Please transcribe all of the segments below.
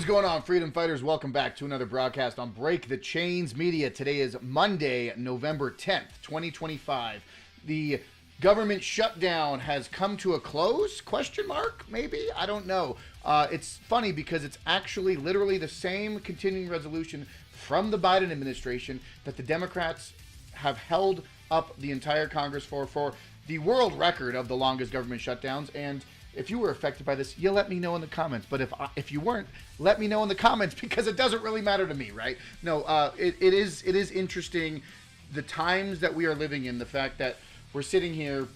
going on, freedom fighters? Welcome back to another broadcast on Break the Chains Media. Today is Monday, November 10th, 2025. The government shutdown has come to a close? Question mark? Maybe? I don't know. It's funny because it's actually literally the same continuing resolution from the Biden administration that the Democrats have held up the entire Congress for the world record of the longest government shutdowns. And if you were affected by this, you let me know in the comments. But if you weren't, let me know in the comments because it doesn't really matter to me, right? No, it is interesting the times that we are living in. The fact that we're sitting here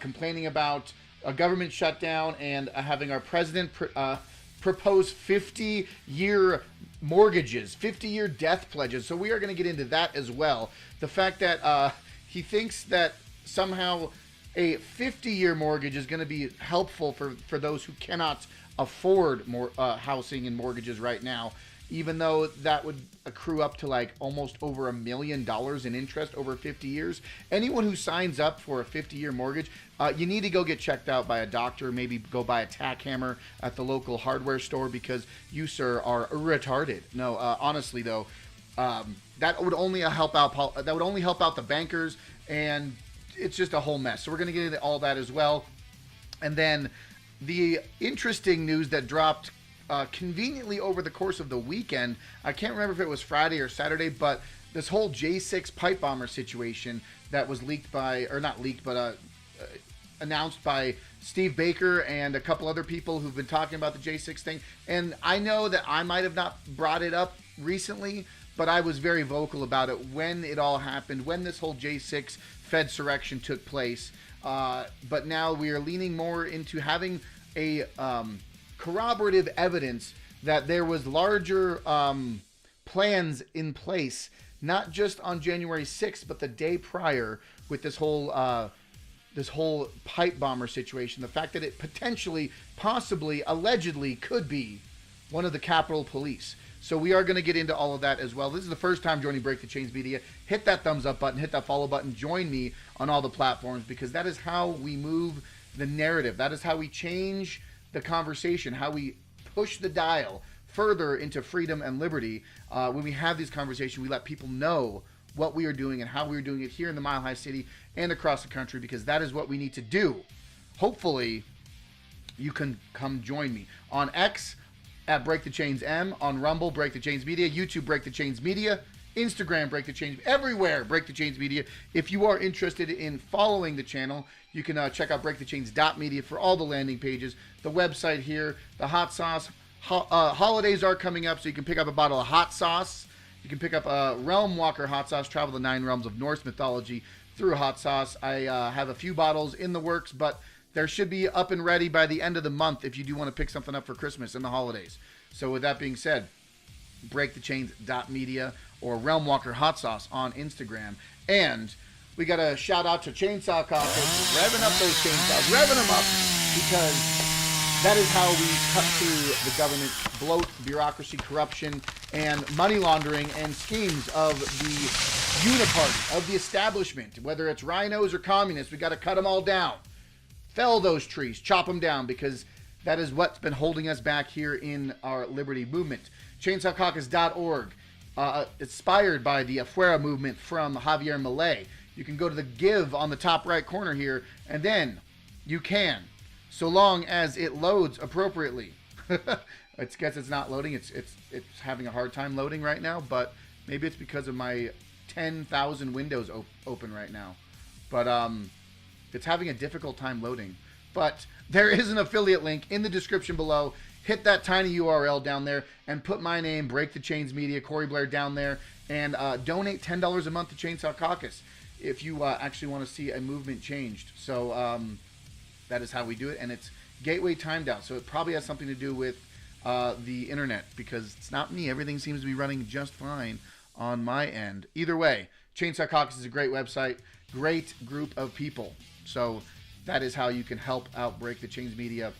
complaining about a government shutdown and having our president propose 50-year mortgages, 50-year death pledges. So we are going to get into that as well. The fact that he thinks that somehow a 50-year mortgage is going to be helpful for those who cannot afford more housing and mortgages right now, even though that would accrue up to like almost over $1 million in interest over 50 years. Anyone who signs up for a 50-year mortgage, you need to go get checked out by a doctor, maybe go buy a tack hammer at the local hardware store because you, sir, are retarded. No, honestly, though, that would only help out the bankers, and it's just a whole mess. So we're going to get into all that as well. And then the interesting news that dropped conveniently over the course of the weekend, I can't remember if it was Friday or Saturday, but this whole J6 Pipebomber situation that was announced by Steve Baker and a couple other people who've been talking about the J6 thing. And I know that I might have not brought it up recently, but I was very vocal about it when it all happened, when this whole J6 Fedsurrection took place. But now we are leaning more into having a corroborative evidence that there was larger plans in place, not just on January 6th, but the day prior with this whole pipe bomber situation. The fact that it potentially, possibly, allegedly could be one of the Capitol Police. So we are going to get into all of that as well. This is the first time joining Break the Chains Media. Hit that thumbs up button, hit that follow button, join me on all the platforms because that is how we move the narrative. That is how we change the conversation, how we push the dial further into freedom and liberty. When we have these conversations, we let people know what we are doing and how we are doing it here in the Mile High City and across the country because that is what we need to do. Hopefully, you can come join me on X at Break the Chains M, on Rumble, Break the Chains Media, YouTube, Break the Chains Media, Instagram, Break the Chains, everywhere, Break the Chains Media. If you are interested in following the channel, you can check out breakthechains.media for all the landing pages, the website here, the hot sauce. Holidays are coming up, so you can pick up a bottle of hot sauce. You can pick up a Realm Walker hot sauce, travel the 9 realms of Norse mythology through hot sauce. I have a few bottles in the works, but there should be up and ready by the end of the month if you do want to pick something up for Christmas and the holidays. So with that being said, breakthechains.media or Realm Walker Hot Sauce on Instagram. And we got a shout out to Chainsaw Caucus, revving up those chainsaws, revving them up, because that is how we cut through the government bloat, bureaucracy, corruption, and money laundering and schemes of the uniparty, of the establishment. Whether it's rhinos or communists, we got to cut them all down. Fell those trees, chop them down, because that is what's been holding us back here in our liberty movement. ChainsawCaucus.org, inspired by the Afuera movement from Javier Milei. You can go to the give on the top right corner here, and then you can, so long as it loads appropriately. It's guess it's not loading. It's having a hard time loading right now, but maybe it's because of my 10,000 windows open right now. But it's having a difficult time loading. But there is an affiliate link in the description below. Hit that tiny URL down there and put my name, Break the Chains Media, Corey Blair, down there, and donate $10 a month to Chainsaw Caucus if you actually want to see a movement changed. So that is how we do it, and it's gateway timed out, so it probably has something to do with the internet, because it's not me. Everything seems to be running just fine on my end. Either way, Chainsaw Caucus is a great website, great group of people. So that is how you can help out Break the Chains Media.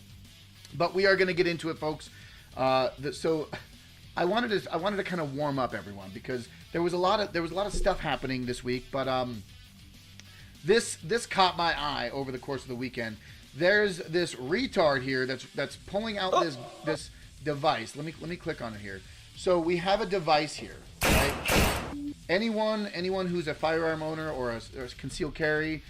But we are going to get into it, folks. So I wanted to kind of warm up everyone, because there was a lot of stuff happening this week. But this caught my eye over the course of the weekend. There's this retard here that's pulling out this device. Let me click on it here. So we have a device here, right? Anyone who's a firearm owner or a concealed carry,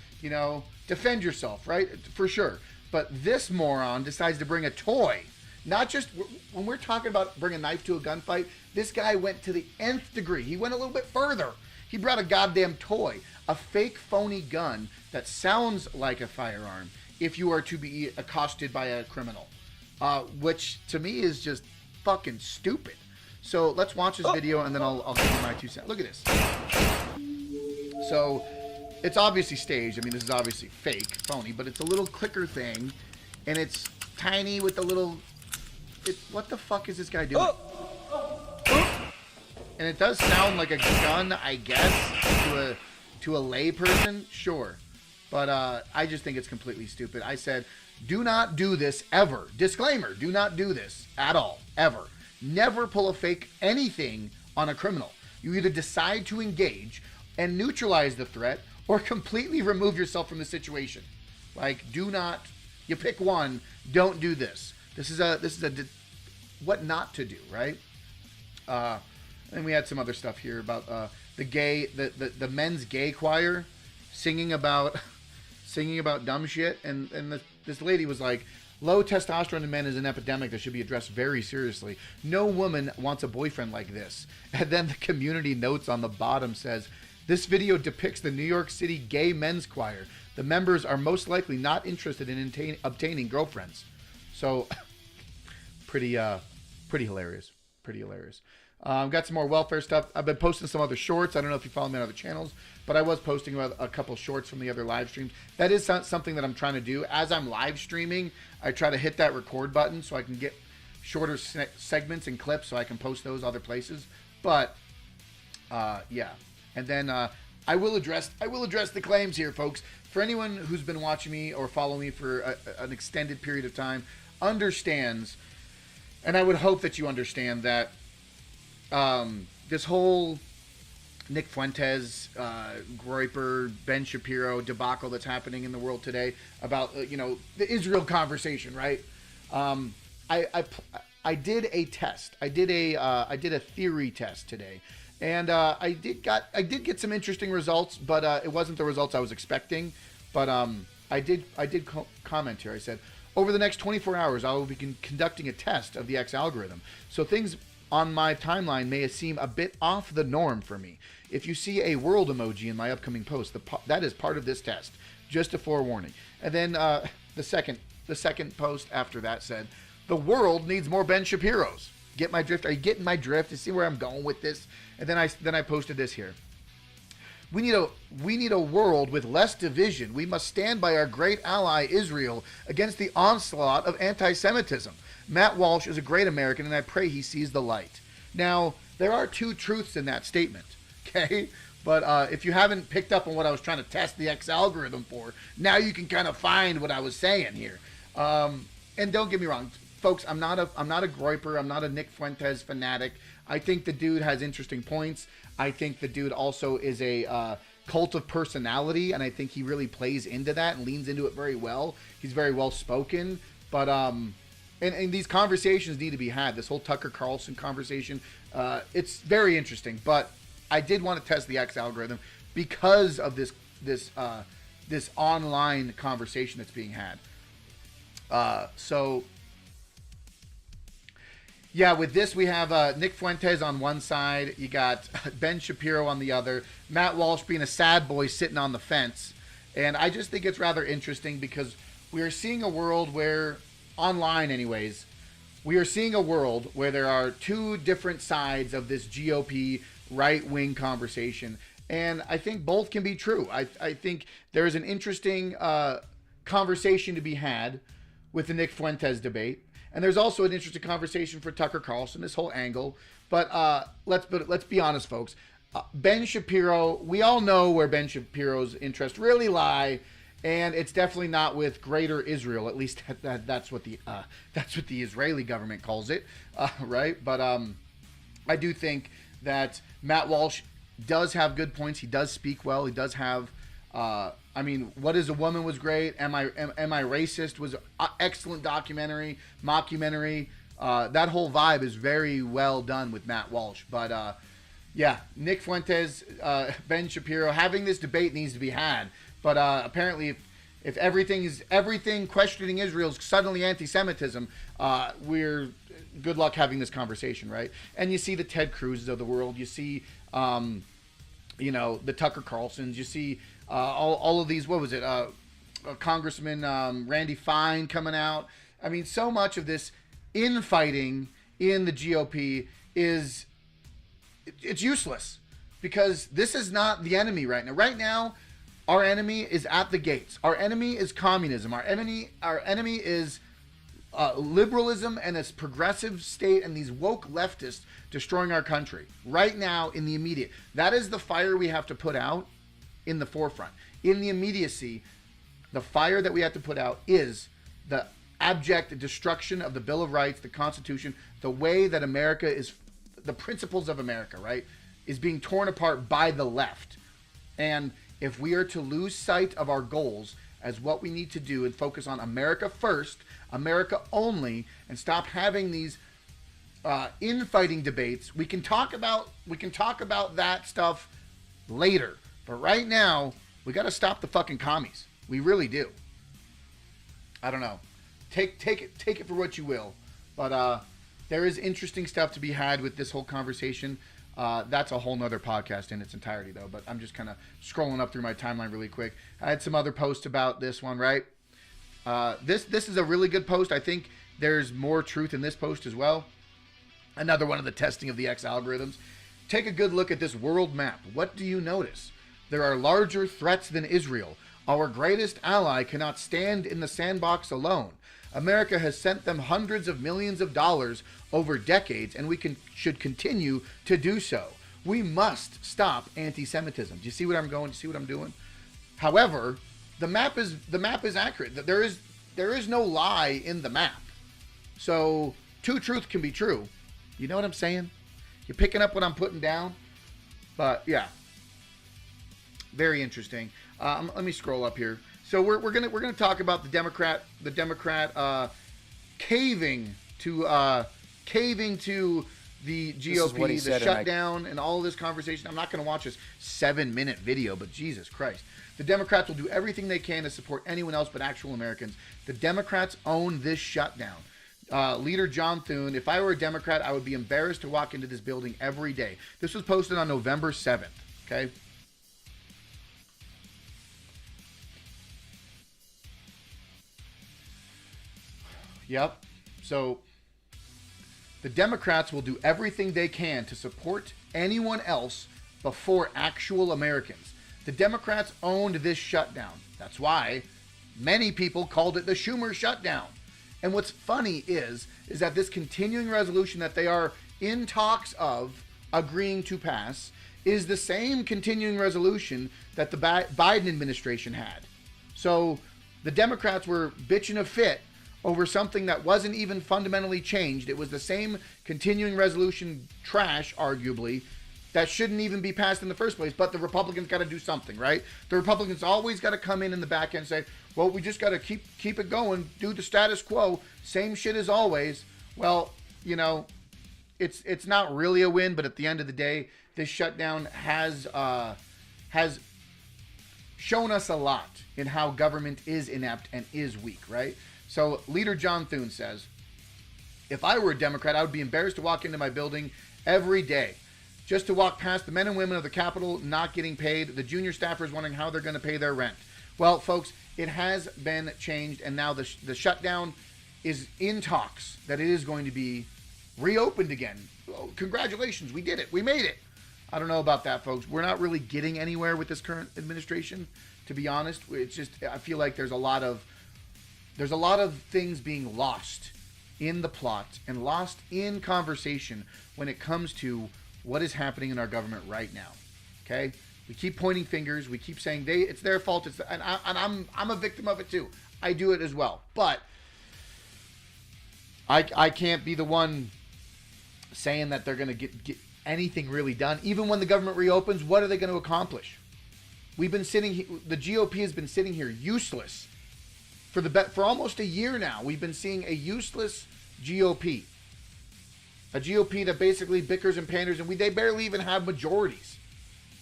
defend yourself, right? For sure. But this moron decides to bring a toy. Not just when we're talking about bring a knife to a gunfight, this guy went to the nth degree. He went a little bit further. He brought a goddamn toy, a fake phony gun that sounds like a firearm if you are to be accosted by a criminal, which to me is just fucking stupid. So let's watch this video and then I'll give you my 2 cents. Look at this. So it's obviously staged. I mean, this is obviously fake, phony, but it's a little clicker thing, and it's tiny with the little. What the fuck is this guy doing? And it does sound like a gun, I guess, to a lay person, sure. But I just think it's completely stupid. I said, do not do this ever. Disclaimer, do not do this at all, ever. Never pull a fake anything on a criminal. You either decide to engage and neutralize the threat or completely remove yourself from the situation. Like, do not, you pick one, don't do this. This is a what not to do, right? And we had some other stuff here about the men's gay choir singing about dumb shit, and this lady was like, low testosterone in men is an epidemic that should be addressed very seriously. No woman wants a boyfriend like this. And then the community notes on the bottom says, this video depicts the New York City gay men's choir. The members are most likely not interested in obtaining girlfriends. So, pretty hilarious. Pretty hilarious. Got some more welfare stuff. I've been posting some other shorts. I don't know if you follow me on other channels, but I was posting about a couple shorts from the other live streams. That is something that I'm trying to do. As I'm live streaming, I try to hit that record button so I can get shorter segments and clips so I can post those other places. But, yeah. And then I will address the claims here, folks. For anyone who's been watching me or following me for an extended period of time, understands, and I would hope that you understand that this whole Nick Fuentes, Groyper, Ben Shapiro debacle that's happening in the world today about the Israel conversation, right? I did a test. I did a theory test today, and I did get some interesting results, but it wasn't the results I was expecting. But I did comment here. I said, over the next 24 hours, I will be conducting a test of the X algorithm. So things on my timeline may seem a bit off the norm for me. If you see a world emoji in my upcoming post, that is part of this test. Just a forewarning. And then the second post after that said, the world needs more Ben Shapiros. Get my drift? Are you getting my drift? You see where I'm going with this? And then I posted this here. We need a world with less division. We must stand by our great ally Israel against the onslaught of anti-Semitism. Matt Walsh is a great American, and I pray he sees the light. Now, there are two truths in that statement, okay? But if you haven't picked up on what I was trying to test the X algorithm for, now you can kind of find what I was saying here. And don't get me wrong, folks, I'm not a Groyper, I'm not a Nick Fuentes fanatic. I think the dude has interesting points. I think the dude also is a cult of personality, and I think he really plays into that and leans into it very well. He's very well spoken, but and these conversations need to be had. This whole Tucker Carlson conversation, it's very interesting. But I did want to test the X algorithm because of this online conversation that's being had. So. Yeah, with this, we have Nick Fuentes on one side. You got Ben Shapiro on the other. Matt Walsh being a sad boy sitting on the fence. And I just think it's rather interesting because we are seeing a world where, online anyways, we are seeing a world where there are two different sides of this GOP right-wing conversation. And I think both can be true. I think there is an interesting conversation to be had with the Nick Fuentes debate. And there's also an interesting conversation for Tucker Carlson, this whole angle. But let's be honest, folks. Ben Shapiro, we all know where Ben Shapiro's interests really lie, and it's definitely not with Greater Israel. At least that's what the Israeli government calls it, right? But I do think that Matt Walsh does have good points. He does speak well. He does have. I mean, What is a Woman was great. Am I Racist was an excellent documentary, mockumentary. That whole vibe is very well done with Matt Walsh. But yeah, Nick Fuentes, Ben Shapiro, having this debate needs to be had. But apparently, if everything questioning Israel is suddenly anti-Semitism, we're good luck having this conversation, right? And you see the Ted Cruz's of the world, you see, the Tucker Carlsons, you see all of these. What was it? Congressman Randy Fine coming out. I mean, so much of this infighting in the GOP it's useless because this is not the enemy right now. Right now, our enemy is at the gates. Our enemy is communism. Our enemy is liberalism and this progressive state and these woke leftists destroying our country right now in the immediate. That is the fire we have to put out in the forefront. In the immediacy, the fire that we have to put out is the abject destruction of the Bill of Rights, the Constitution, the way that America is, the principles of America, right, is being torn apart by the left. And if we are to lose sight of our goals as what we need to do and focus on America first, America only, and stop having these infighting debates, we can talk about that stuff later. But right now, we got to stop the fucking commies. We really do. I don't know. Take it for what you will. But there is interesting stuff to be had with this whole conversation. That's a whole nother podcast in its entirety, though. But I'm just kind of scrolling up through my timeline really quick. I had some other posts about this one, right? This is a really good post. I think there's more truth in this post as well. Another one of the testing of the X algorithms. Take a good look at this world map. What do you notice? There are larger threats than Israel. Our greatest ally cannot stand in the sandbox alone. America has sent them hundreds of millions of dollars over decades, and we should continue to do so. We must stop anti-Semitism. Do you see what I'm going? Do you see what I'm doing? However, the map is accurate. There is no lie in the map. So two truths can be true. You know what I'm saying? You're picking up what I'm putting down? But yeah, very interesting. Let me scroll up here. So we're gonna talk about the Democrat caving to the GOP, the shutdown, and all of this conversation. I'm not gonna watch this 7-minute video, but Jesus Christ, the Democrats will do everything they can to support anyone else but actual Americans. The Democrats own this shutdown. Leader John Thune, if I were a Democrat, I would be embarrassed to walk into this building every day. This was posted on November 7th. Okay. Yep. So the Democrats will do everything they can to support anyone else before actual Americans. The Democrats owned this shutdown. That's why many people called it the Schumer shutdown. And what's funny is that this continuing resolution that they are in talks of agreeing to pass is the same continuing resolution that the Biden administration had. So the Democrats were bitching a fit over something that wasn't even fundamentally changed. It was the same continuing resolution trash, arguably, that shouldn't even be passed in the first place. But the Republicans got to do something, right? The Republicans always got to come in the back end and say, well, we just got to keep it going, do the status quo, same shit as always. Well, you know, it's not really a win, but at the end of the day, this shutdown has shown us a lot in how government is inept and is weak, right? So Leader John Thune says, if I were a Democrat, I would be embarrassed to walk into my building every day. Just to walk past the men and women of the Capitol not getting paid, the junior staffers wondering how they're going to pay their rent. Well, folks, it has been changed, and now the shutdown is in talks that it is going to be reopened again. Oh, congratulations, we did it. We made it. I don't know about that, folks. We're not really getting anywhere with this current administration, to be honest. It's just, I feel like there's a lot of things being lost in the plot and lost in conversation when it comes to what is happening in our government right now. Okay, we keep pointing fingers. We keep saying it's their fault. And I'm a victim of it too. I do it as well. But I can't be the one saying that they're going to get anything really done. Even when the government reopens, what are they going to accomplish? The GOP has been sitting here useless for almost a year now. We've been seeing a useless GOP. A GOP that basically bickers and panders, and they barely even have majorities.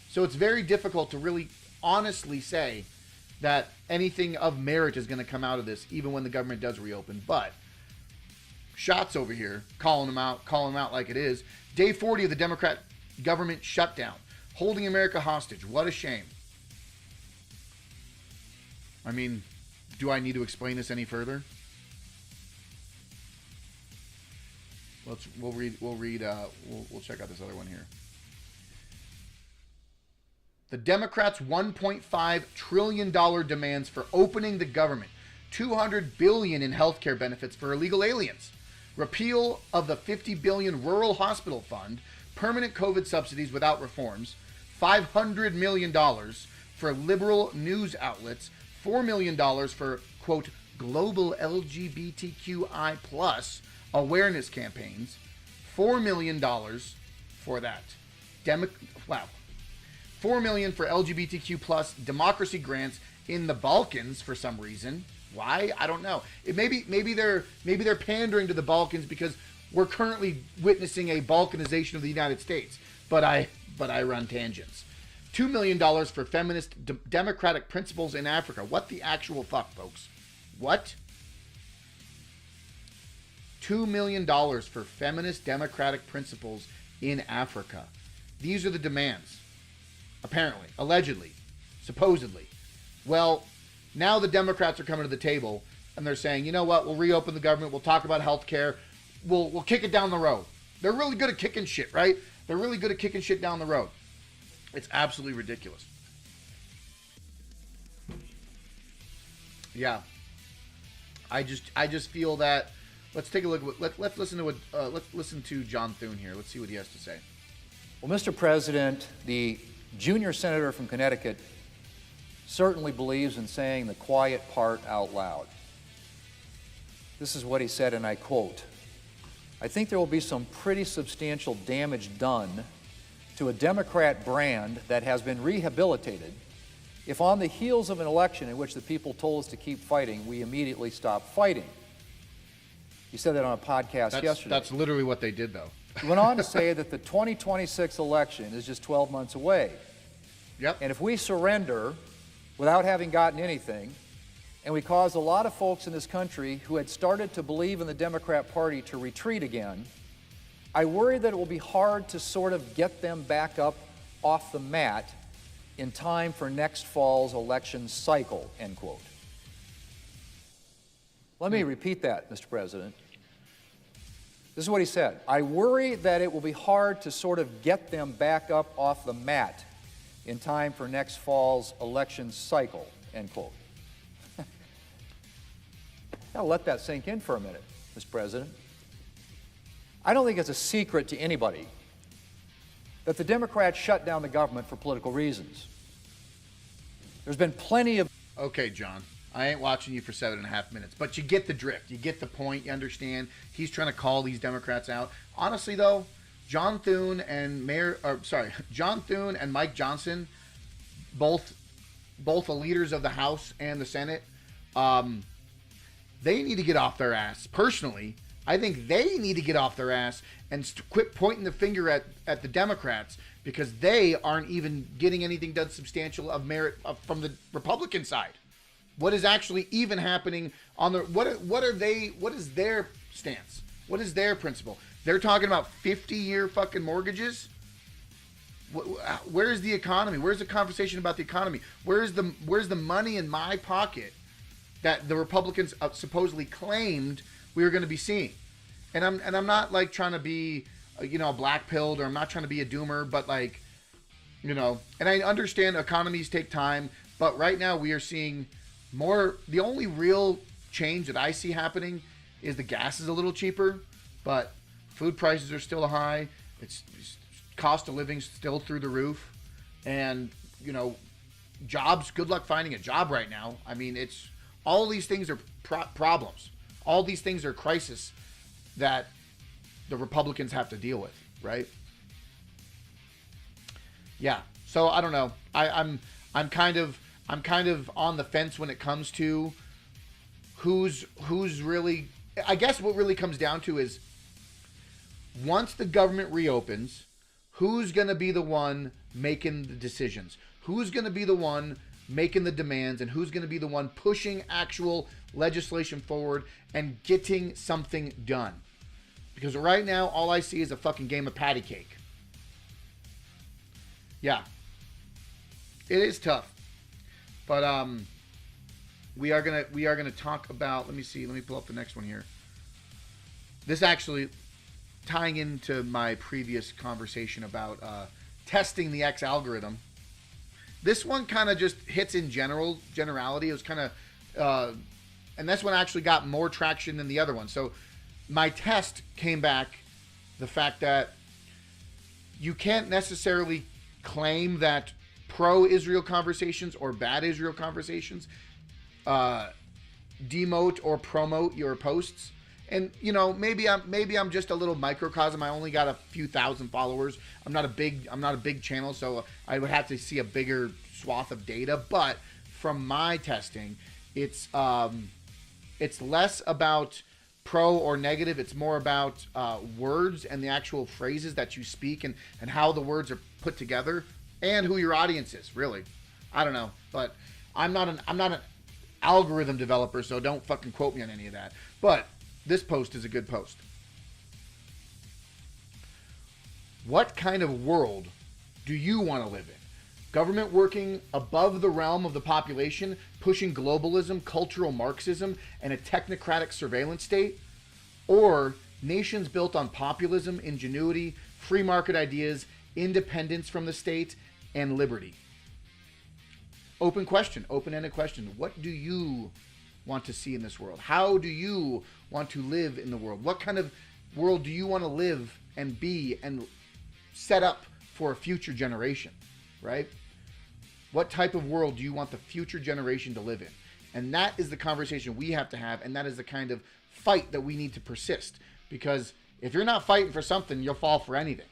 So it's very difficult to really honestly say that anything of merit is going to come out of this, even when the government does reopen. But Shots over here calling them out like it is. Day 40 of the Democrat government shutdown, holding America hostage. What a shame. I mean, do I need to explain this any further? We'll check out this other one here. The Democrats' $1.5 trillion demands for opening the government, $200 billion in health care benefits for illegal aliens, repeal of the $50 billion rural hospital fund, permanent COVID subsidies without reforms, $500 million for liberal news outlets, $4 million for, quote, global LGBTQI plus awareness campaigns, $4 million for that. $4 million for LGBTQ plus democracy grants in the Balkans for some reason. Why? I don't know. Maybe they're pandering to the Balkans because we're currently witnessing a Balkanization of the United States. But I run tangents. $2 million for feminist democratic principles in Africa. What the actual fuck, folks? What? $2 million for feminist democratic principles in Africa. These are the demands. Apparently, allegedly, supposedly. Well, now the Democrats are coming to the table and they're saying, you know what, we'll reopen the government, we'll talk about health care, we'll kick it down the road. They're really good at kicking shit, right? They're really good at kicking shit down the road. It's absolutely ridiculous. Yeah. I just feel that. Let's take a look. Let's listen to John Thune here. Let's see what he has to say. Well, Mr. President, the junior senator from Connecticut certainly believes in saying the quiet part out loud. This is what he said, and I quote, "I think there will be some pretty substantial damage done to a Democrat brand that has been rehabilitated if on the heels of an election in which the people told us to keep fighting, we immediately stop fighting." He said that on a podcast yesterday. That's literally what they did, though. He went on to say that the 2026 election is just 12 months away. Yep. And if we surrender without having gotten anything, and we cause a lot of folks in this country who had started to believe in the Democrat Party to retreat again, I worry that it will be hard to sort of get them back up off the mat in time for next fall's election cycle, end quote. Let me repeat that, Mr. President. This is what he said. I worry that it will be hard to sort of get them back up off the mat in time for next fall's election cycle, end quote. Now let that sink in for a minute, Mr. President. I don't think it's a secret to anybody that the Democrats shut down the government for political reasons. There's been plenty of... Okay, John. I ain't watching you for 7.5 minutes, but you get the drift. You get the point. You understand. He's trying to call these Democrats out. Honestly, though, John Thune and Mike Johnson, both the leaders of the House and the Senate, they need to get off their ass. Personally, I think they need to get off their ass and quit pointing the finger at the Democrats because they aren't even getting anything done substantial of merit from the Republican side. What is actually even happening on the what is their stance? What is their principle? They're talking about 50-year fucking mortgages. Where's the economy? Where's the conversation about the economy? Where's the money in my pocket that the Republicans supposedly claimed we were going to be seeing? And I'm not like trying to be black-pilled, or I'm not trying to be a doomer, but and I understand economies take time, but right now we are seeing more. The only real change that I see happening is the gas is a little cheaper, but food prices are still high. It's cost of living still through the roof, and jobs. Good luck finding a job right now. I mean, it's all these things are problems. All these things are crises that the Republicans have to deal with, right? Yeah. So I don't know. I'm kind of on the fence when it comes to who's really. I guess what really comes down to is once the government reopens, who's going to be the one making the decisions? Who's going to be the one making the demands? And who's going to be the one pushing actual legislation forward and getting something done? Because right now, all I see is a fucking game of patty cake. Yeah. It is tough. But we are gonna talk about, let me pull up the next one here. This actually tying into my previous conversation about testing the X algorithm. This one kind of just hits in generality. It was kind of, and this one actually got more traction than the other one. So my test came back the fact that you can't necessarily claim that pro-Israel conversations or bad Israel conversations demote or promote your posts. And maybe I'm just a little microcosm. I only got a few thousand followers. I'm not a big channel, so I would have to see a bigger swath of data. But from my testing, it's less about pro or negative. It's more about words and the actual phrases that you speak and how the words are put together and who your audience is. Really, I don't know, but I'm not an algorithm developer, so don't fucking quote me on any of that. But this post is a good post. What kind of world do you want to live in? Government working above the realm of the population, pushing globalism, cultural Marxism, and a technocratic surveillance state? Or nations built on populism, ingenuity, free market ideas, independence from the state, and liberty? Open question, open-ended question. What do you want to see in this world? How do you want to live in the world? What kind of world do you want to live and be and set up for a future generation, right? What type of world do you want the future generation to live in? And that is the conversation we have to have, and that is the kind of fight that we need to persist. Because if you're not fighting for something, you'll fall for anything.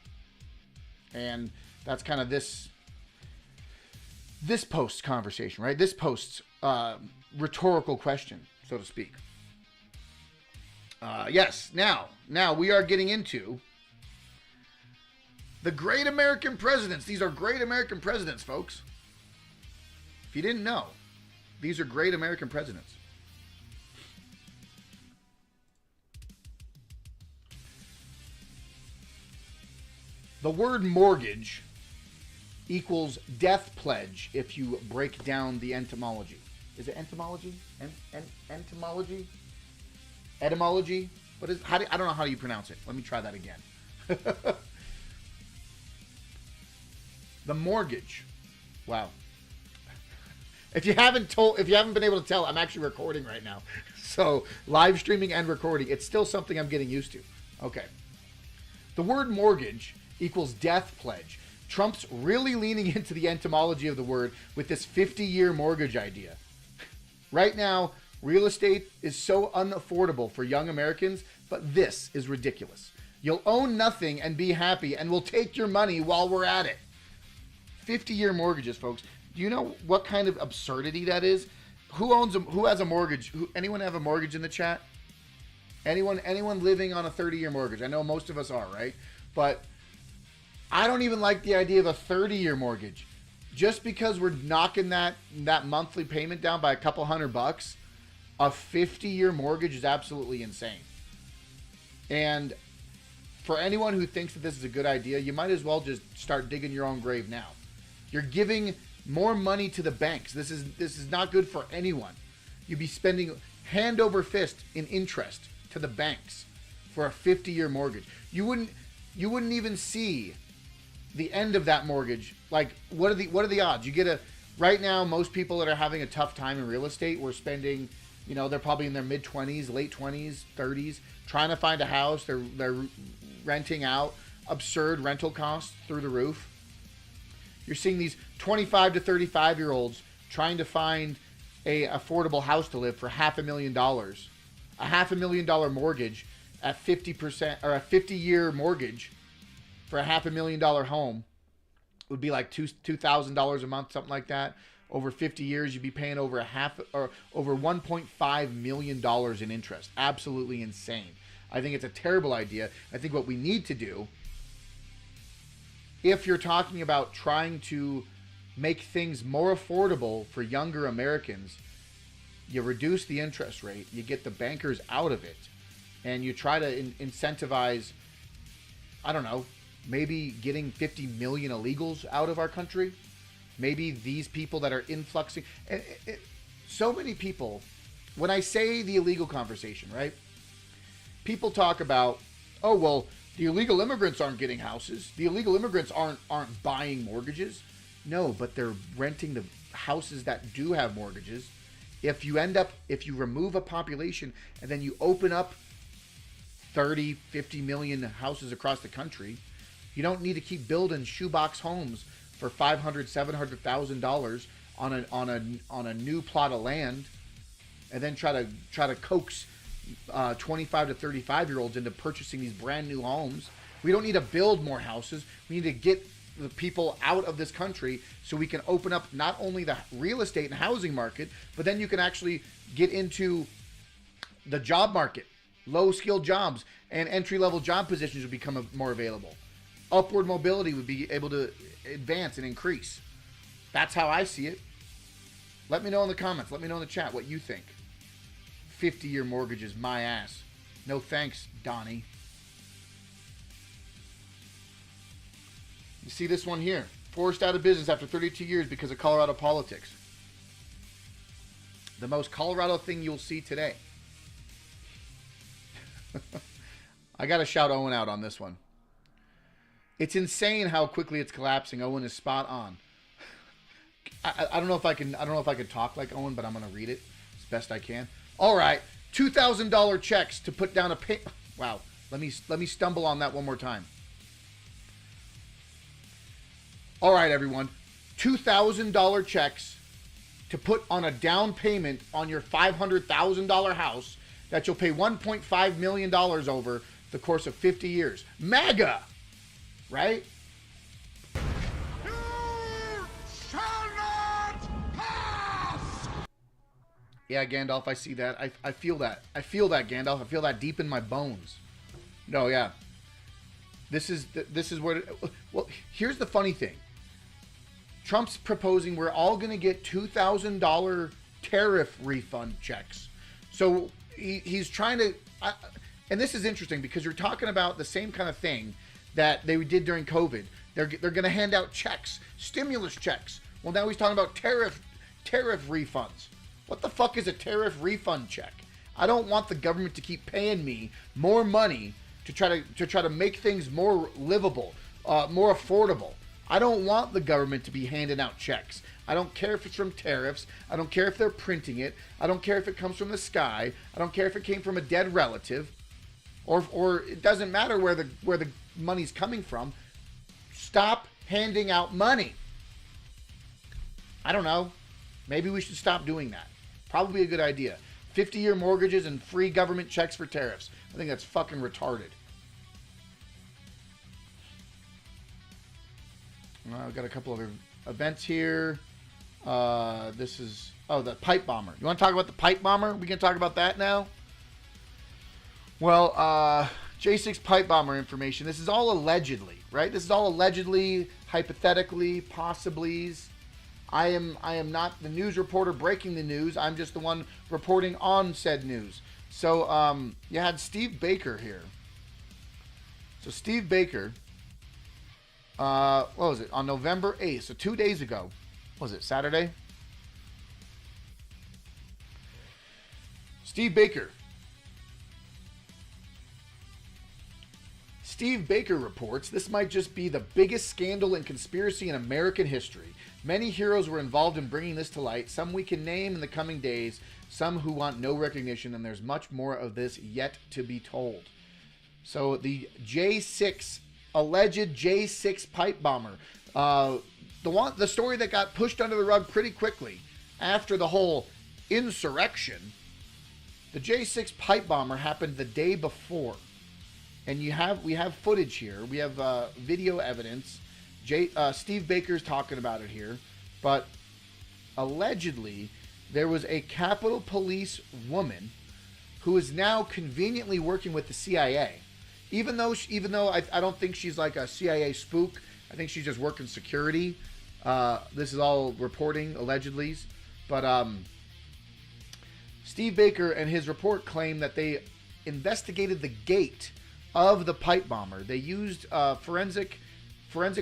And that's kind of this post's conversation, right? This post's rhetorical question, so to speak. Yes, now we are getting into the great American presidents. These are great American presidents, folks. If you didn't know, these are great American presidents. The word mortgage equals death pledge if you break down the etymology. Is it entomology? Entomology? Etymology? What is? I don't know how you pronounce it. Let me try that again. The mortgage. Wow. If you haven't been able to tell, I'm actually recording right now. So live streaming and recording. It's still something I'm getting used to. Okay. The word mortgage equals death pledge. Trump's really leaning into the etymology of the word with this 50-year mortgage idea. Right now, real estate is so unaffordable for young Americans, but this is ridiculous. You'll own nothing and be happy, and we'll take your money while we're at it. 50-year mortgages, folks. Do you know what kind of absurdity that is? Who has a mortgage? Anyone have a mortgage in the chat? Anyone living on a 30-year mortgage? I know most of us are, right? But I don't even like the idea of a 30-year mortgage. Just because we're knocking that monthly payment down by a couple $100, a 50-year mortgage is absolutely insane. And for anyone who thinks that this is a good idea, you might as well just start digging your own grave now. You're giving more money to the banks. This is not good for anyone. You'd be spending hand over fist in interest to the banks for a 50-year mortgage. You wouldn't even see the end of that mortgage. Like, what are the odds? Right now, most people that are having a tough time in real estate, we're spending, they're probably in their mid-20s, late 20s, 30s, trying to find a house. They're renting out, absurd rental costs through the roof. You're seeing these 25 to 35-year-olds trying to find a affordable house to live for $500,000. A $500,000 mortgage at 50%, or a 50-year mortgage for a $500,000 home would be like $2,000 a month, something like that. Over 50 years, you'd be paying over $1.5 million in interest. Absolutely insane. I think it's a terrible idea. I think what we need to do, if you're talking about trying to make things more affordable for younger Americans, you reduce the interest rate, you get the bankers out of it, and you try to incentivize, I don't know, maybe getting 50 million illegals out of our country. Maybe these people that are influxing. So many people, when I say the illegal conversation, right? People talk about, oh, well, the illegal immigrants aren't getting houses. The illegal immigrants aren't buying mortgages. No, but they're renting the houses that do have mortgages. If you remove a population and then you open up 30, 50 million houses across the country, you don't need to keep building shoebox homes for $500,000, $700,000 on a new plot of land, and then try to coax 25 to 35-year-olds into purchasing these brand new homes. We don't need to build more houses. We need to get the people out of this country so we can open up not only the real estate and housing market, but then you can actually get into the job market. Low-skilled jobs and entry-level job positions would become more available. Upward mobility would be able to advance and increase. That's how I see it. Let me know in the comments. Let me know in the chat what you think. 50-year mortgages, my ass. No thanks, Donnie. You see this one here. Forced out of business after 32 years because of Colorado politics. The most Colorado thing you'll see today. I got to shout Owen out on this one. It's insane how quickly it's collapsing. Owen is spot on. I don't know if I can talk like Owen, but I'm going to read it as best I can. All right, $2,000 checks to put down a pay. Wow, let me stumble on that one more time. All right, everyone, $2,000 checks to put on a down payment on your $500,000 house that you'll pay $1.5 million over the course of 50 years. MAGA, right? You shall not pass! Yeah, Gandalf, I see that. I feel that. I feel that, Gandalf. I feel that deep in my bones. No, yeah. This is where... Well, here's the funny thing. Trump's proposing we're all going to get $2,000 tariff refund checks. So he's trying to... and this is interesting because you're talking about the same kind of thing that they did during COVID. They're going to hand out checks, stimulus checks. Well, now he's talking about tariff refunds. What the fuck is a tariff refund check? I don't want the government to keep paying me more money to try to make things more livable, more affordable. I don't want the government to be handing out checks. I don't care if it's from tariffs. I don't care if they're printing it. I don't care if it comes from the sky. I don't care if it came from a dead relative, or it doesn't matter where the money's coming from. Stop handing out money. I don't know. Maybe we should stop doing that. Probably a good idea. 50-year mortgages and free government checks for tariffs. I think that's fucking retarded. I've got a couple other events here. This is... Oh, the pipe bomber. You want to talk about the pipe bomber? We can talk about that now? Well, J6 pipe bomber information. This is all allegedly, right? This is all allegedly, hypothetically, possiblies. I am not the news reporter breaking the news. I'm just the one reporting on said news. So, you had Steve Baker here. So, Steve Baker... what was it? On November 8th, so 2 days ago. Was it Saturday? Steve Baker. Steve Baker reports this might just be the biggest scandal and conspiracy in American history. Many heroes were involved in bringing this to light. Some we can name in the coming days. Some who want no recognition, and there's much more of this yet to be told. So the alleged J6 pipe bomber, the story that got pushed under the rug pretty quickly after the whole insurrection. The J6 pipe bomber happened the day before, and we have footage here. We have video evidence. Steve Baker's talking about it here, but allegedly there was a Capitol Police woman who is now conveniently working with the CIA. Even though I don't think she's like a CIA spook. I think she's just working security. This is all reporting, allegedly. But Steve Baker and his report claim that they investigated the gate of the pipe bomber. They used forensic. Let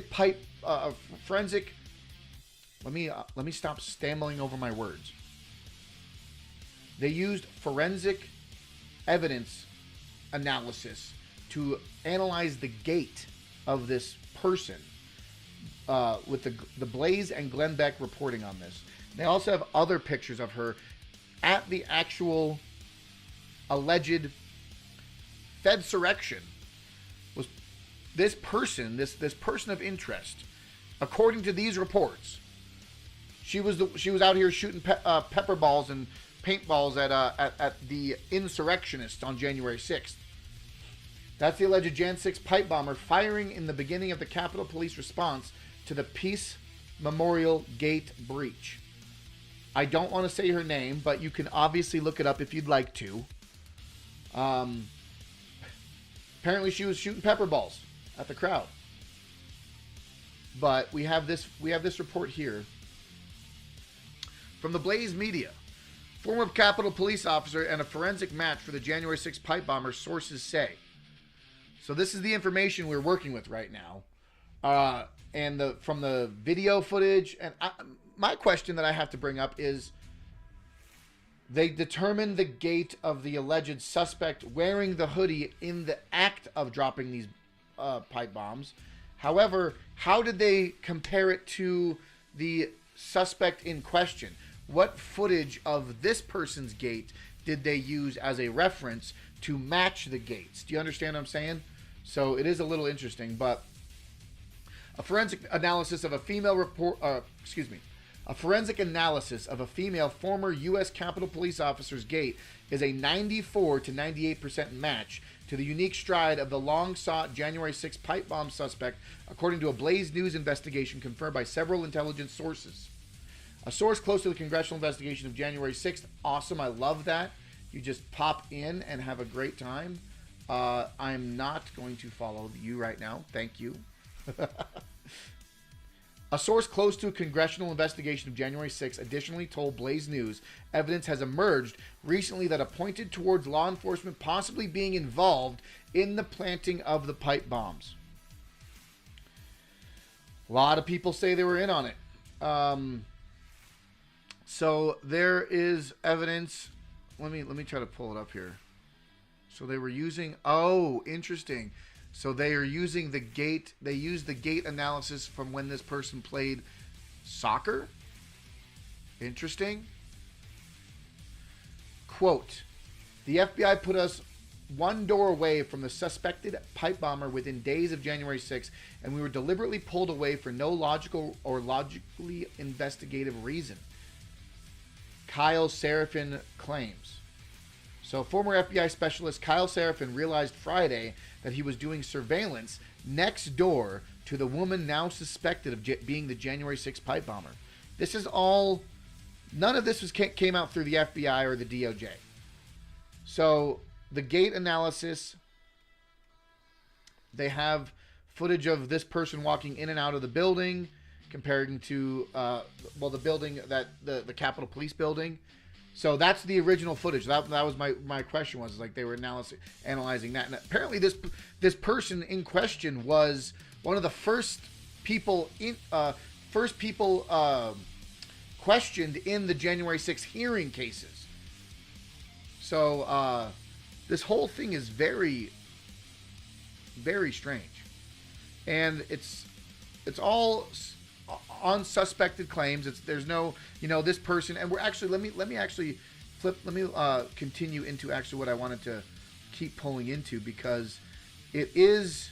me stop stammering over my words. They used forensic evidence analysis to analyze the gait of this person, with the Blaze and Glenn Beck reporting on this. They also have other pictures of her at the actual alleged Fedsurrection. Was this person, this person of interest, according to these reports, she was out here shooting pepper balls and paintballs at the insurrectionists on January 6th. That's the alleged Jan 6 pipe bomber firing in the beginning of the Capitol Police response to the Peace Memorial Gate breach. I don't want to say her name, but you can obviously look it up if you'd like to. Apparently she was shooting pepper balls at the crowd. But we have this report here from the Blaze Media. Former Capitol Police officer and a forensic match for the January 6th pipe bomber, sources say. So this is the information we're working with right now. And from the video footage, and my question that I have to bring up is, they determined the gait of the alleged suspect wearing the hoodie in the act of dropping these pipe bombs. However, how did they compare it to the suspect in question? What footage of this person's gait did they use as a reference to match the gaits? Do you understand what I'm saying? So it is a little interesting, but a forensic analysis of a female a forensic analysis of a female former U.S. Capitol Police officer's gait is a 94 to 98% match to the unique stride of the long-sought January 6 pipe bomb suspect, according to a Blaze News investigation confirmed by several intelligence sources. A source close to the congressional investigation of January 6th. Awesome. I love that. You just pop in and have a great time. I'm not going to follow you right now. Thank you. A source close to a congressional investigation of January 6th additionally told Blaze News evidence has emerged recently that pointed towards law enforcement possibly being involved in the planting of the pipe bombs. A lot of people say they were in on it. So there is evidence. Let me try to pull it up here. So they were using, interesting. So they are using the gait. They used the gait analysis from when this person played soccer. Interesting. Quote, the FBI put us one door away from the suspected pipe bomber within days of January 6th, and we were deliberately pulled away for no logical or logically investigative reason. Kyle Seraphin claims. So former FBI specialist Kyle Seraphin realized Friday that he was doing surveillance next door to the woman now suspected of being the January 6th pipe bomber. This is all, none of this came out through the FBI or the DOJ. So the gait analysis, they have footage of this person walking in and out of the building, comparing to, the building that the Capitol Police building. So that's the original footage. That was my question was like they were analyzing that. And apparently this person in question was one of the first people questioned in the January 6th hearing cases. So this whole thing is very, very strange. And it's all on suspected claims. There's no, this person, and we're actually, let me continue into actually what I wanted to keep pulling into, because it is,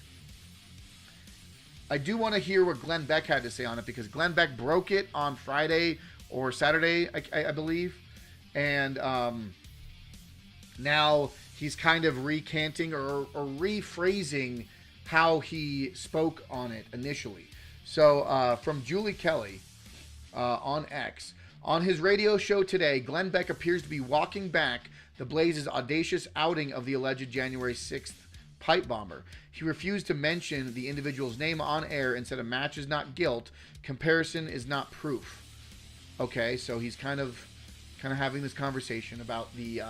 I do want to hear what Glenn Beck had to say on it, because Glenn Beck broke it on Friday or Saturday, I believe. And now he's kind of recanting or rephrasing how he spoke on it initially. So from Julie Kelly on X. On his radio show today, Glenn Beck appears to be walking back the Blaze's audacious outing of the alleged January 6th pipe bomber. He refused to mention the individual's name on air and said a match is not guilt, comparison is not proof. Okay, so he's kind of having this conversation about the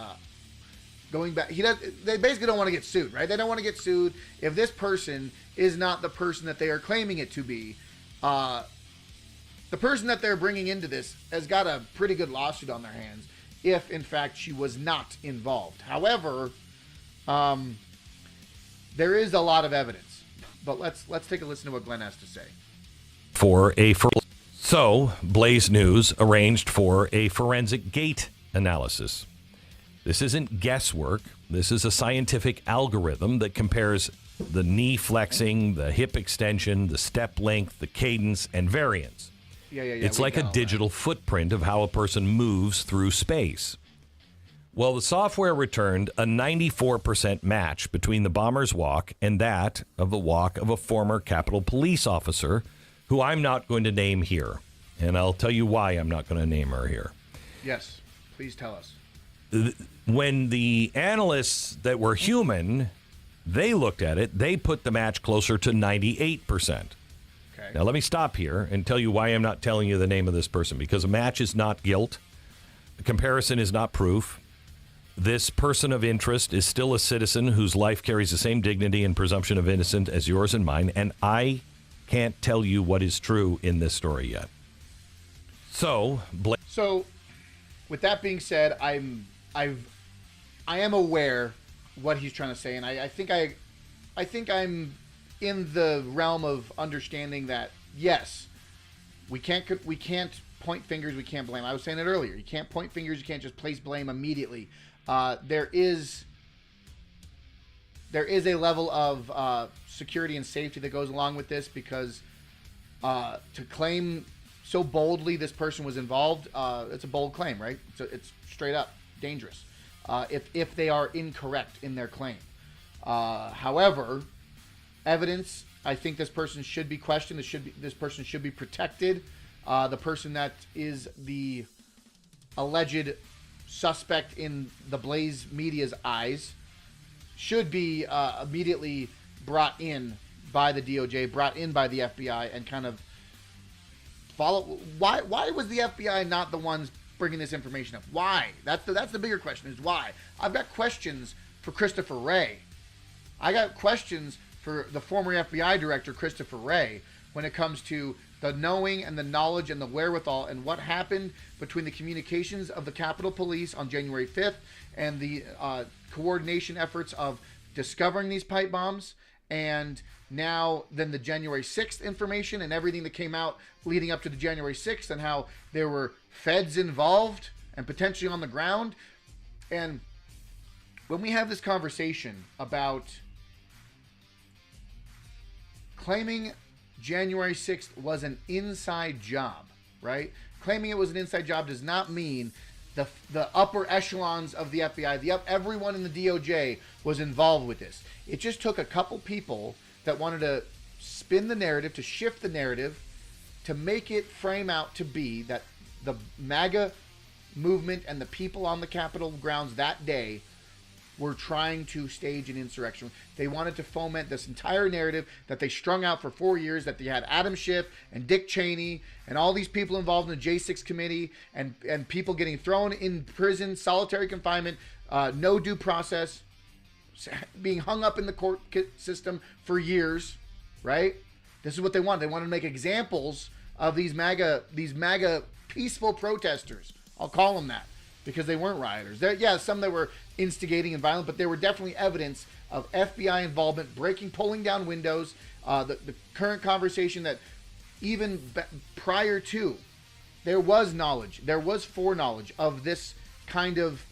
going back. They basically don't want to get sued, right? They don't want to get sued if this person is not the person that they are claiming it to be. The person that they're bringing into this has got a pretty good lawsuit on their hands if, in fact, she was not involved. However, there is a lot of evidence. But let's take a listen to what Glenn has to say. So, Blaze News arranged for a forensic gait analysis. This isn't guesswork. This is a scientific algorithm that compares the knee flexing, the hip extension, the step length, the cadence, and variance. Yeah. It's like a digital footprint of how a person moves through space. Well, the software returned a 94% match between the bomber's walk and that of the walk of a former Capitol Police officer who I'm not going to name here. And I'll tell you why I'm not going to name her here. Yes, please tell us. When the analysts that were human, they looked at it, they put the match closer to 98%. Okay. Now, let me stop here and tell you why I'm not telling you the name of this person, because a match is not guilt. A comparison is not proof. This person of interest is still a citizen whose life carries the same dignity and presumption of innocence as yours and mine, and I can't tell you what is true in this story yet. So, with that being said, I am aware what he's trying to say, and I think I'm in the realm of understanding that yes, we can't point fingers, we can't blame. I was saying it earlier. You can't point fingers, you can't just place blame immediately. There is a level of security and safety that goes along with this, because to claim so boldly this person was involved, it's a bold claim, right? So it's straight up dangerous if they are incorrect in their claim. However, evidence, I think this person should be questioned. This person should be protected. The person that is the alleged suspect in the Blaze Media's eyes should be immediately brought in by the DOJ, brought in by the FBI, and kind of follow. Why was the FBI not the ones bringing this information up? Why? That's the bigger question, is why. I've got questions for Christopher Wray. I got questions for the former FBI director, Christopher Wray, when it comes to the knowing and the knowledge and the wherewithal and what happened between the communications of the Capitol Police on January 5th and the coordination efforts of discovering these pipe bombs, and now then the January 6th information and everything that came out leading up to the January 6th, and how there were feds involved and potentially on the ground. And when we have this conversation about claiming January 6th was an inside job, right? Claiming it was an inside job does not mean the upper echelons of the FBI, everyone in the DOJ was involved with this. It just took a couple people that wanted to spin the narrative, to shift the narrative, to make it frame out to be that the MAGA movement and the people on the Capitol grounds that day were trying to stage an insurrection. They wanted to foment this entire narrative that they strung out for 4 years, that they had Adam Schiff and Dick Cheney and all these people involved in the J6 committee, and people getting thrown in prison, solitary confinement, no due process, being hung up in the court system for years, right? This is what they wanted. They wanted to make examples of these MAGA peaceful protesters. I'll call them that, because they weren't rioters. Some that were instigating and violent, but there were definitely evidence of FBI involvement, pulling down windows. The current conversation that even prior to, there was foreknowledge of this kind of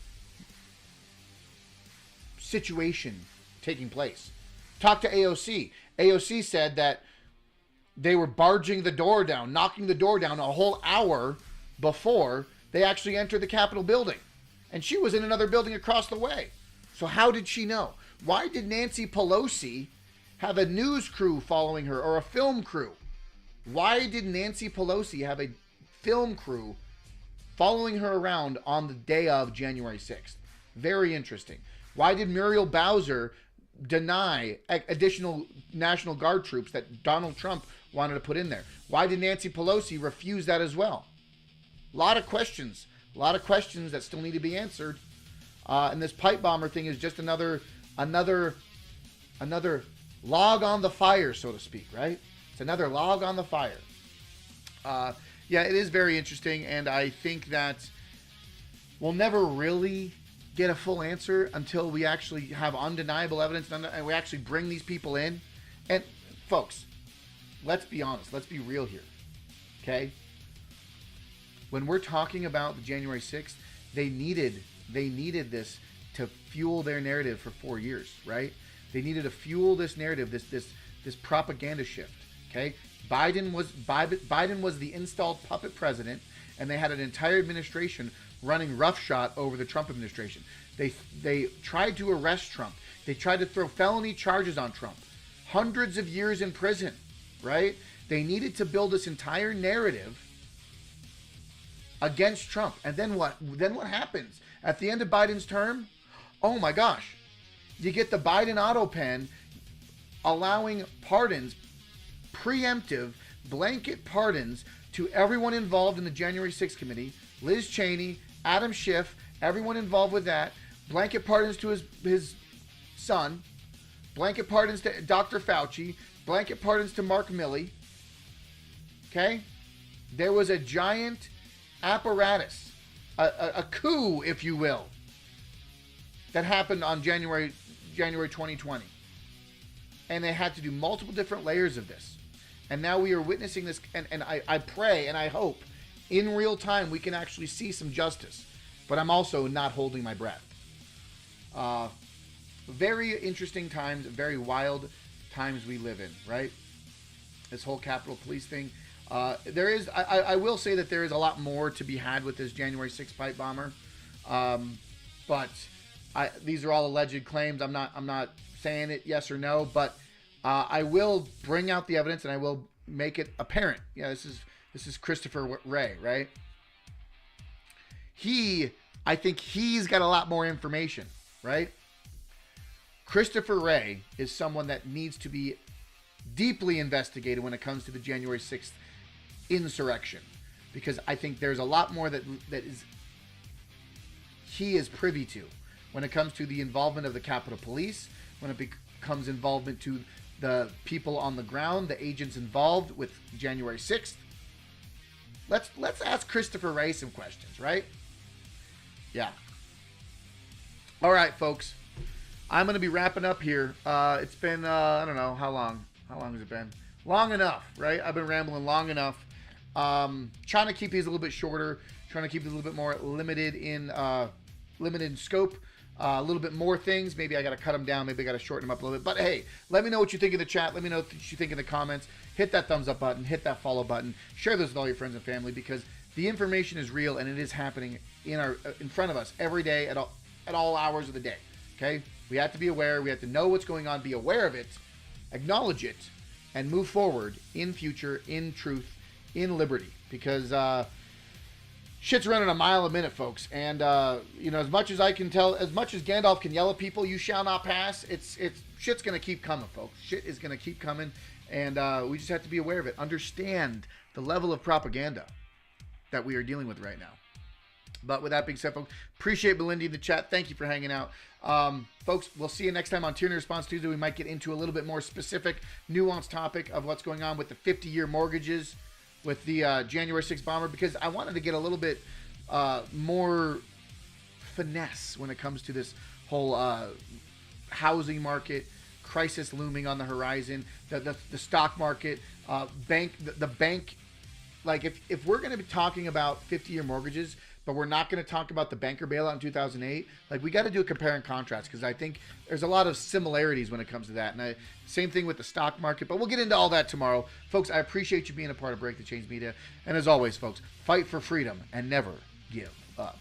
situation taking place. Talk to AOC. AOC said that they were barging the door down, knocking the door down a whole hour before they actually entered the Capitol building. And she was in another building across the way. So how did she know? Why did Nancy Pelosi have a news crew following her, or a film crew? Why did Nancy Pelosi have a film crew following her around on the day of January 6th? Very interesting. Why did Muriel Bowser deny additional National Guard troops that Donald Trump wanted to put in there? Why did Nancy Pelosi refuse that as well? A lot of questions that still need to be answered. And this pipe bomber thing is just another log on the fire, so to speak, right? It's another log on the fire. Yeah, it is very interesting, and I think that we'll never really get a full answer until we actually have undeniable evidence and we actually bring these people in. And folks, let's be honest. Let's be real here, okay? When we're talking about the January 6th, they needed this to fuel their narrative for 4 years, right? They needed to fuel this narrative, this propaganda shift, okay? Biden was the installed puppet president, and they had an entire administration running roughshod over the Trump administration. They tried to arrest Trump. They tried to throw felony charges on Trump. Hundreds of years in prison, right? They needed to build this entire narrative against Trump. And then what? Then what happens? At the end of Biden's term, oh my gosh, you get the Biden auto pen allowing pardons, preemptive blanket pardons to everyone involved in the January 6th committee, Liz Cheney, Adam Schiff, everyone involved with that, blanket pardons to his son, blanket pardons to Dr. Fauci, blanket pardons to Mark Milley. Okay? There was a giant apparatus, a coup, if you will, that happened on January 2020. And they had to do multiple different layers of this. And now we are witnessing this, and I pray and I hope in real time we can actually see some justice. But I'm also not holding my breath. Very interesting times, very wild times we live in, right? This whole Capitol Police thing. I will say that there is a lot more to be had with this January 6th pipe bomber. But these are all alleged claims. I'm not saying it yes or no, but I will bring out the evidence and I will make it apparent. Yeah, this is Christopher Wray, right? I think he's got a lot more information, right? Christopher Wray is someone that needs to be deeply investigated when it comes to the January 6th insurrection, because I think there's a lot more that he is privy to when it comes to the involvement of the Capitol Police, when it becomes involvement to the people on the ground, the agents involved with January 6th. Let's ask Christopher Wray some questions, right? Yeah. All right, folks. I'm going to be wrapping up here. It's been, I don't know, how long? How long has it been? Long enough, right? I've been rambling long enough. Trying to keep these a little bit shorter. Trying to keep these a little bit more limited in scope. A little bit more things. Maybe I got to cut them down. Maybe I got to shorten them up a little bit. But hey, let me know what you think in the chat. Let me know what you think in the comments. Hit that thumbs up button. Hit that follow button. Share this with all your friends and family, because the information is real and it is happening in front of us every day at all hours of the day. Okay? We have to be aware. We have to know what's going on. Be aware of it. Acknowledge it. And move forward in future, in truth, in liberty. Because shit's running a mile a minute, folks. And, as much as I can tell, as much as Gandalf can yell at people, you shall not pass, shit's going to keep coming, folks. Shit is going to keep coming. And we just have to be aware of it. Understand the level of propaganda that we are dealing with right now. But with that being said, folks, appreciate Belinda in the chat. Thank you for hanging out. Folks, we'll see you next time on Tyranny Response Tuesday. We might get into a little bit more specific, nuanced topic of what's going on with the 50-year mortgages with the January 6th bomber, because I wanted to get a little bit more finesse when it comes to this whole housing market, crisis looming on the horizon, the stock market, the bank. Like, if we're going to be talking about 50-year mortgages, but we're not going to talk about the banker bailout in 2008, like, we got to do a compare and contrast, because I think there's a lot of similarities when it comes to that. And same thing with the stock market, but we'll get into all that tomorrow. Folks, I appreciate you being a part of Break the Chains Media. And as always, folks, fight for freedom and never give up.